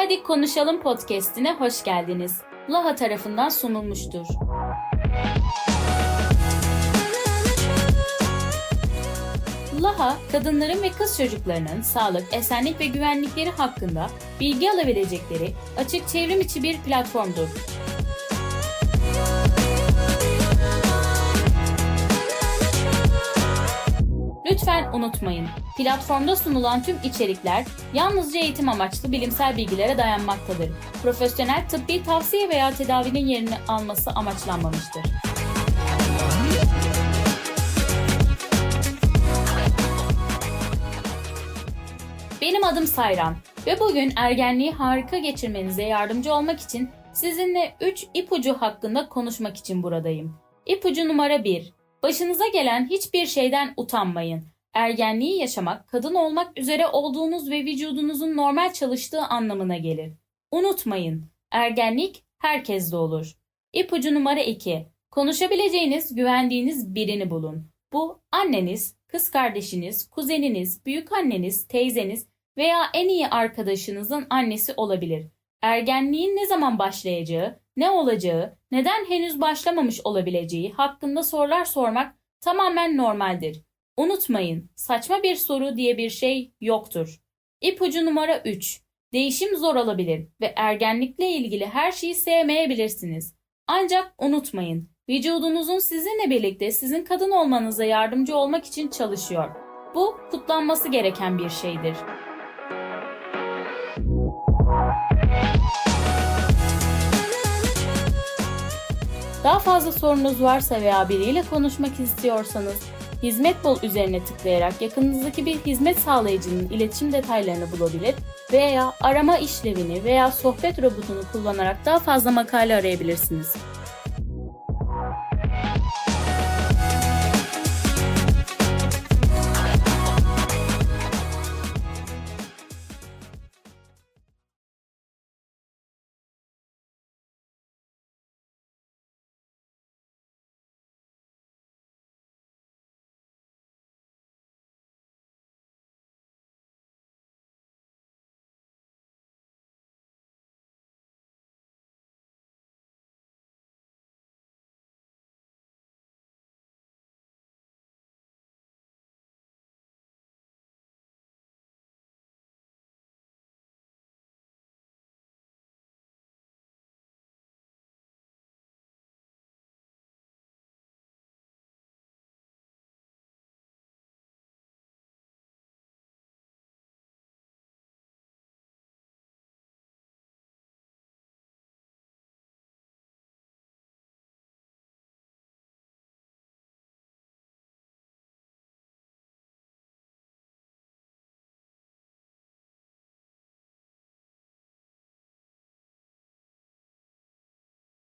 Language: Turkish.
Hadi Konuşalım podcast'ine hoş geldiniz. Laha tarafından sunulmuştur. Laha, kadınların ve kız çocuklarının sağlık, esenlik ve güvenlikleri hakkında bilgi alabilecekleri açık çevrim içi bir platformdur. Lütfen unutmayın, platformda sunulan tüm içerikler yalnızca eğitim amaçlı bilimsel bilgilere dayanmaktadır. Profesyonel tıbbi tavsiye veya tedavinin yerini alması amaçlanmamıştır. Benim adım Sayran ve bugün ergenliği harika geçirmenize yardımcı olmak için sizinle 3 ipucu hakkında konuşmak için buradayım. İpucu numara 1. Başınıza gelen hiçbir şeyden utanmayın. Ergenliği yaşamak, kadın olmak üzere olduğunuz ve vücudunuzun normal çalıştığı anlamına gelir. Unutmayın, ergenlik herkeste olur. İpucu numara 2. Konuşabileceğiniz, güvendiğiniz birini bulun. Bu anneniz, kız kardeşiniz, kuzeniniz, büyükanneniz, teyzeniz veya en iyi arkadaşınızın annesi olabilir. Ergenliğin ne zaman başlayacağı, ne olacağı, neden henüz başlamamış olabileceği hakkında sorular sormak tamamen normaldir. Unutmayın, saçma bir soru diye bir şey yoktur. İpucu numara 3. Değişim zor olabilir ve ergenlikle ilgili her şeyi sevmeyebilirsiniz. Ancak unutmayın, vücudunuzun sizinle birlikte sizin kadın olmanıza yardımcı olmak için çalışıyor. Bu kutlanması gereken bir şeydir. Daha fazla sorunuz varsa veya biriyle konuşmak istiyorsanız Hizmet Bul üzerine tıklayarak yakınınızdaki bir hizmet sağlayıcının iletişim detaylarını bulabilir veya arama işlevini veya sohbet robotunu kullanarak daha fazla makale arayabilirsiniz.